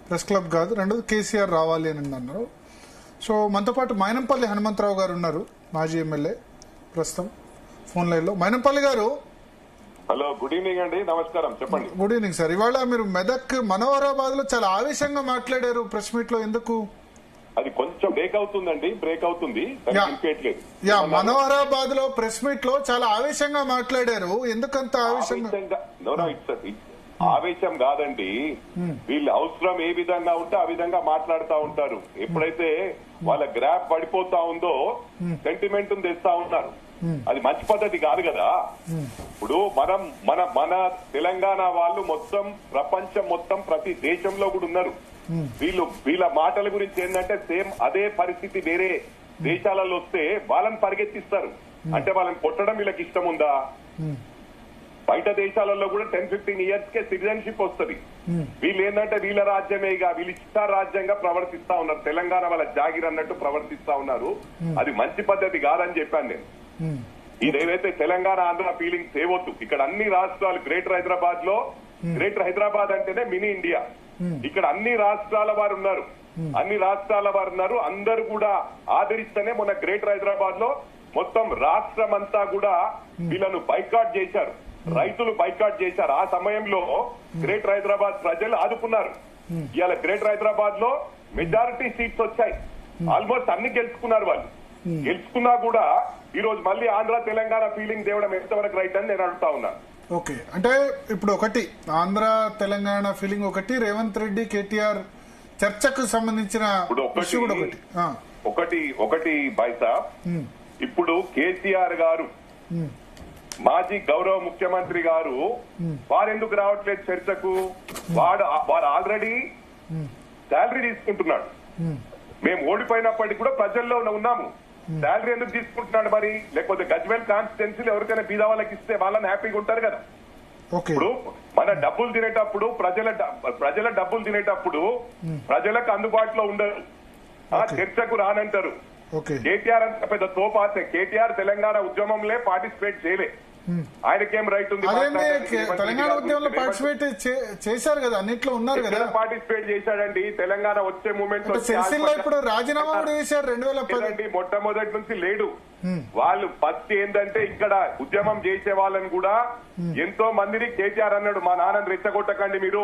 Press club కాదు, రెండోది కేసీఆర్ రావాలి అని అన్నారు. సో మనతో పాటు మైనంపల్లి హనుమంతరావు గారు ఉన్నారు, మాజీ ఎమ్మెల్యే, ప్రస్తుతం ఫోన్ లైన్ లో. మైనంపల్లి గారు, హలో, గుడ్ ఈవినింగ్ అండి. నమస్కారం, చెప్పండి. Good evening sir. ఇవాళ మీరు మెదక్ మనోహరాబాద్ లో చాలా ఆవేశంగా మాట్లాడారు ప్రెస్ మీట్ లో, ఎందుకు? అది కొంచెం బ్రేక్ అవుతుందండి, బ్రేక్ అవుతుంది. మనోహరాబాద్ లో ప్రెస్ మీట్ లో చాలా ఆవేశంగా మాట్లాడారు, ఎందుకంత ఆవేశంగా? ఆవేశం కాదండి, వీళ్ళు అవసరం ఏ విధంగా ఉంటే ఆ విధంగా మాట్లాడుతూ ఉంటారు. ఎప్పుడైతే వాళ్ళ గ్రాఫ్ పడిపోతా ఉందో సెంటిమెంట్ తెస్తా ఉన్నారు. అది మంచి పద్ధతి కాదు కదా. ఇప్పుడు మన తెలంగాణ వాళ్ళు మొత్తం ప్రపంచం మొత్తం ప్రతి దేశంలో కూడా ఉన్నారు. వీళ్ళ మాటల గురించి ఏంటంటే సేమ్ అదే పరిస్థితి వేరే దేశాలలో వస్తే వాళ్ళని పరిగెత్తిస్తారు. అంటే వాళ్ళని కొట్టడం వీళ్ళకి ఇష్టం ఉందా? బయట దేశాలలో కూడా 10-15 years కే సిటిజన్షిప్ వస్తుంది. వీళ్ళు ఏంటంటే వీళ్ళ రాజ్యమేగా, వీళ్ళు ఇష్ట రాజ్యంగా ప్రవర్తిస్తా ఉన్నారు. తెలంగాణ వాళ్ళ జాగిర్ అన్నట్టు ప్రవర్తిస్తా ఉన్నారు. అది మంచి పద్ధతి కాదని చెప్పాను నేను. ఇదేదైతే తెలంగాణ ఆంధ్ర ఫీలింగ్ తేవద్దు. ఇక్కడ అన్ని రాష్ట్రాలు, గ్రేటర్ హైదరాబాద్ అంటేనే మినీ ఇండియా. ఇక్కడ అన్ని రాష్ట్రాల వారు ఉన్నారు. అందరూ కూడా ఆదరిస్తేనే మొన్న గ్రేటర్ హైదరాబాద్ లో మొత్తం రాష్ట్రం అంతా కూడా వీళ్ళను బైకాట్ చేశారు, రైతులు బైకాట్ చేశారు. ఆ సమయంలో గ్రేటర్ హైదరాబాద్ ప్రజలు ఆదుకున్నారు. ఇవాళ గ్రేటర్ హైదరాబాద్ లో మెజారిటీ సీట్స్ వచ్చాయి, ఆల్మోస్ట్ అన్ని గెలుచుకున్నారు వాళ్ళు. గెలుచుకున్నా కూడా ఈ రోజు మళ్ళీ ఆంధ్ర తెలంగాణ ఫీలింగ్ తేవడం ఎంతవరకు రైట్ అని నేను అడుగుతా ఉన్నాను. ఓకే, అంటే ఇప్పుడు ఒకటి ఆంధ్ర తెలంగాణ ఫీలింగ్ ఒకటి, రేవంత్ రెడ్డి కేటీఆర్ చర్చకు సంబంధించిన ఒకటి బైసా. ఇప్పుడు కేసీఆర్ గారు, మాజీ గౌరవ ముఖ్యమంత్రి గారు, వారెందుకు రావట్లేదు చర్చకు? వారు ఆల్రెడీ శాలరీ తీసుకుంటున్నాడు. మేము ఓడిపోయినప్పటికీ కూడా ప్రజల్లో ఉన్నాము. శాలరీ ఎందుకు తీసుకుంటున్నాడు మరి? లేకపోతే గజ్వేల్ కాన్స్టిట్యున్సీలు ఎవరికైనా బీద వాళ్ళకి ఇస్తే వాళ్ళని హ్యాపీగా ఉంటారు కదా. ఇప్పుడు మన డబ్బులు తినేటప్పుడు, ప్రజల డబ్బులు తినేటప్పుడు ప్రజలకు అందుబాటులో ఉండరు, చర్చకు రానంటారు. కేటీఆర్ అంత పెద్ద తోపాతే. కేటీఆర్ తెలంగాణ ఉద్యమంలో పార్టిసిపేట్ చేయలే. ఆయనకేం రైట్ ఉంది? తెలంగాణ ఉద్యమంలో పార్టిసిపేట్ చేశారు కదా, అన్నిట్లో ఉన్నారు కదా. పార్టిసిపేట్ చేశాడండి. తెలంగాణ వచ్చే మూమెంట్ ఇప్పుడు రాజీనామా కూడా చేశారు 2010. మొట్టమొదటి నుంచి లేడు. వాళ్ళు ఫస్ట్ ఏంటంటే ఇక్కడ ఉద్యమం చేసే వాళ్ళని కూడా ఎంతో మందిని కేటీఆర్ అన్నాడు, మా నాన్నని రెచ్చగొట్టకండి, మీరు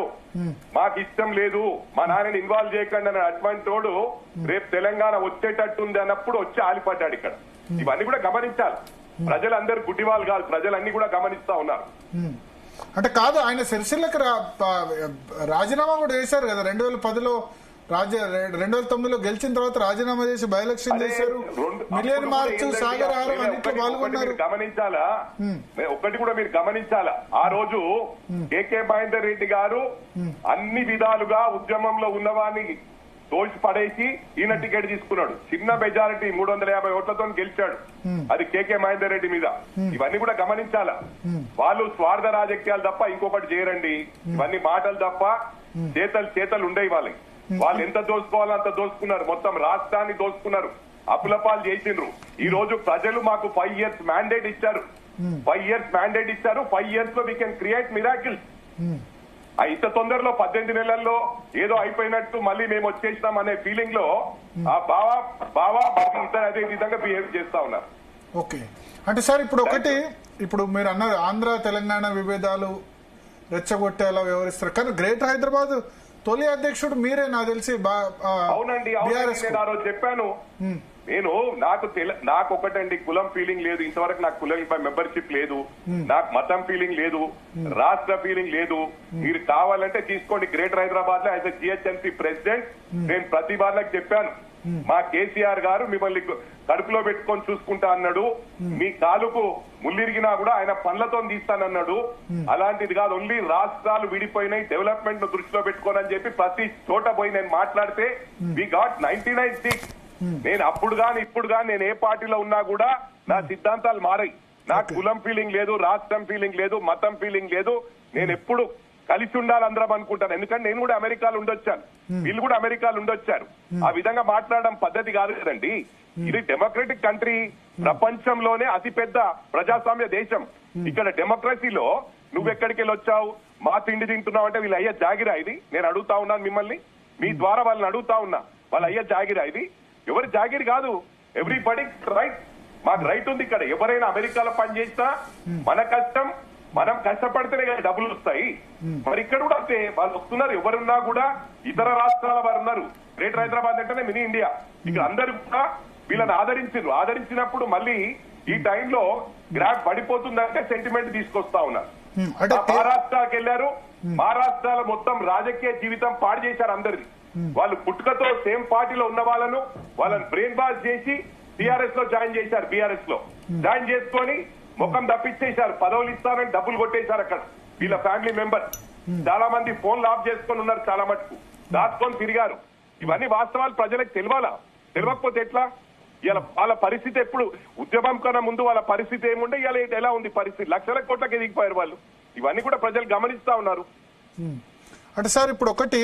మాకు ఇష్టం లేదు, మా నాన్నని ఇన్వాల్వ్ చేయకండి అన్నాడు. అటువంటి తోడు రేపు తెలంగాణ వచ్చేటట్టుంది అన్నప్పుడు వచ్చి ఆలిపడ్డాడు ఇక్కడ. ఇవన్నీ కూడా గమనించాలి. ప్రజలందరూ గుడ్డివాళ్ళు కాదు, ప్రజలన్నీ కూడా గమనిస్తా ఉన్నారు. అంటే కాదు, ఆయన సిరిసిల్లకు రాజీనామా కూడా చేశారు కదా 2010లో. 2009లో గెలిచిన తర్వాత రాజీనామా చేసి బై ఎలక్షన్ చేశారు. మిలియన్ మార్చ్, సాగర్ హారం అన్నింటిలో పాల్గొన్నారు. గమనించాలా, ఒక్కటి కూడా మీరు గమనించాలా, ఆ రోజు కేకే మహేందర్ రెడ్డి గారు అన్ని విధాలుగా ఉద్యమంలో ఉన్నవాన్ని తోసి పడేసి ఈయన టికెట్ తీసుకున్నాడు. చిన్న మెజారిటీ 350 ఓట్లతో గెలిచాడు. అది కేకే మహేందర్ రెడ్డి మీద. ఇవన్నీ కూడా గమనించాలా. వాళ్ళు స్వార్థ రాజకీయాలు తప్ప ఇంకొకటి చేయరండి. ఇవన్నీ మాటలు తప్ప చేతలు ఉండేవి వాళ్ళకి. వాళ్ళు ఎంత దోసుకోవాలో అంత దోసుకున్నారు. మొత్తం రాష్ట్రాన్ని దోసుకున్నారు, అప్పులపాలు చేసిండ్రు. ఈ రోజు ప్రజలు మాకు 5 years మ్యాండేట్ ఇచ్చారు. 5 years లో వీ కెన్ క్రియేట్ మిరాకిల్స్. ఇంత తొందరలో 18 నెలల్లో ఏదో అయిపోయినట్టు మళ్ళీ మేము వచ్చేసినాం అనే ఫీలింగ్ లో ఆ బావా అదే విధంగా బిహేవ్ చేస్తా ఉన్నారు. ఓకే, అంటే సార్ ఇప్పుడు మీరు అన్నారు ఆంధ్ర తెలంగాణ విభేదాలు రెచ్చగొట్టేలా వ్యవహరిస్తారు, కానీ గ్రేటర్ హైదరాబాద్ తొలి అధ్యక్షుడు మీరే నాకు తెలిసి. అవునండి, నేను ఆ రోజు చెప్పాను. నాకు ఒకటండి, కులం ఫీలింగ్ లేదు ఇంతవరకు. నాకు కులం మెంబర్షిప్ లేదు, నాకు మతం ఫీలింగ్ లేదు, రాష్ట్ర ఫీలింగ్ లేదు. మీరు కావాలంటే తీసుకోండి. గ్రేటర్ హైదరాబాద్ లో యాజ్ ఎ జిహెచ్ఎంసీ ప్రెసిడెంట్ నేను ప్రతి వాళ్ళకి చెప్పాను, మా కేసీఆర్ గారు మిమ్మల్ని కడుపులో పెట్టుకొని చూసుకుంటా అన్నాడు. మీ కాలుకు ముల్లిరిగినా కూడా ఆయన పనులతో తీస్తానన్నాడు. అలాంటిది కాదు, ఓన్లీ రాష్ట్రాలు విడిపోయినాయి, డెవలప్మెంట్ ను దృష్టిలో పెట్టుకోనని చెప్పి ప్రతి చోట పోయి నేను మాట్లాడితే వి గాట్ 99 seats. నేను అప్పుడు గాని ఇప్పుడు గాని నేను ఏ పార్టీలో ఉన్నా కూడా నా సిద్ధాంతాలు మారాయి. నాకు కులం ఫీలింగ్ లేదు, రాష్ట్రం ఫీలింగ్ లేదు, మతం ఫీలింగ్ లేదు. నేను ఎప్పుడు కలిసి ఉండాలి అందరం అనుకుంటాను. ఎందుకంటే నేను కూడా అమెరికాలో ఉండొచ్చాను, వీళ్ళు కూడా అమెరికాలో ఉండొచ్చారు. ఆ విధంగా మాట్లాడడం పద్ధతి కాదు కదండి. ఇది డెమోక్రటిక్ కంట్రీ, ప్రపంచంలోనే అతిపెద్ద ప్రజాస్వామ్య దేశం. ఇక్కడ డెమోక్రసీలో నువ్వెక్కడికి వెళ్ళి వచ్చావు, మా తిండి తింటున్నావు అంటే వీళ్ళు అయ్యే జాగిరా ఇది? నేను అడుగుతా ఉన్నాను మిమ్మల్ని. మీ ద్వారా వాళ్ళని అడుగుతా ఉన్నా, వాళ్ళ అయ్యా జాగిరా ఇది? ఎవరి జాగిరి కాదు, ఎవ్రీబడి రైట్. మాకు రైట్ ఉంది ఇక్కడ. ఎవరైనా అమెరికాలో పనిచేసినా మన కష్టం, మనం కష్టపడితేనే కదా డబ్బులు వస్తాయి. మరి ఇక్కడ కూడా అంతే, వాళ్ళు వస్తున్నారు. ఎవరున్నా కూడా ఇతర రాష్ట్రాల వారు ఉన్నారు. గ్రేటర్ హైదరాబాద్ అంటేనే మినీ ఇండియా. ఇక్కడ అందరూ కూడా వీళ్ళని ఆదరించారు. ఆదరించినప్పుడు మళ్ళీ ఈ టైంలో గ్రాఫ్ పడిపోతుందంటే సెంటిమెంట్ తీసుకొస్తా ఉన్నారు. మహారాష్ట్రకి వెళ్లారు, మహారాష్ట్రలో మొత్తం రాజకీయ జీవితం పాడు చేశారు అందరిది. వాళ్ళు పుట్టుకతో సేమ్ పార్టీలో ఉన్న వాళ్ళని బ్రెయిన్ వాష్ చేసి టీఆర్ఎస్ లో జాయిన్ చేశారు. బీఆర్ఎస్ లో జాయిన్ చేసుకొని ముఖం తప్పించేశారు. పదవులు ఇస్తారని డబ్బులు కొట్టేశారు అక్కడ వీళ్ళ ఫ్యామిలీ మెంబర్. చాలా మంది ఫోన్లు ఆఫ్ చేసుకొని ఉన్నారు, చాలా మటుకు దాచుకొని తిరిగారు. ఇవన్నీ వాస్తవాలు ప్రజలకు తెలియాలా? తెలియకపోతే ఎట్లా? ఇలా వాళ్ళ పరిస్థితి ఎప్పుడు ఉద్యమం కన్నా ముందు వాళ్ళ పరిస్థితి ఏముండే, ఇలా ఎలా ఉంది పరిస్థితి? లక్షల కోట్లకి ఎదిగిపోయారు వాళ్ళు. ఇవన్నీ కూడా ప్రజలు గమనిస్తా ఉన్నారు. అంటే సార్ ఇప్పుడు ఒకటి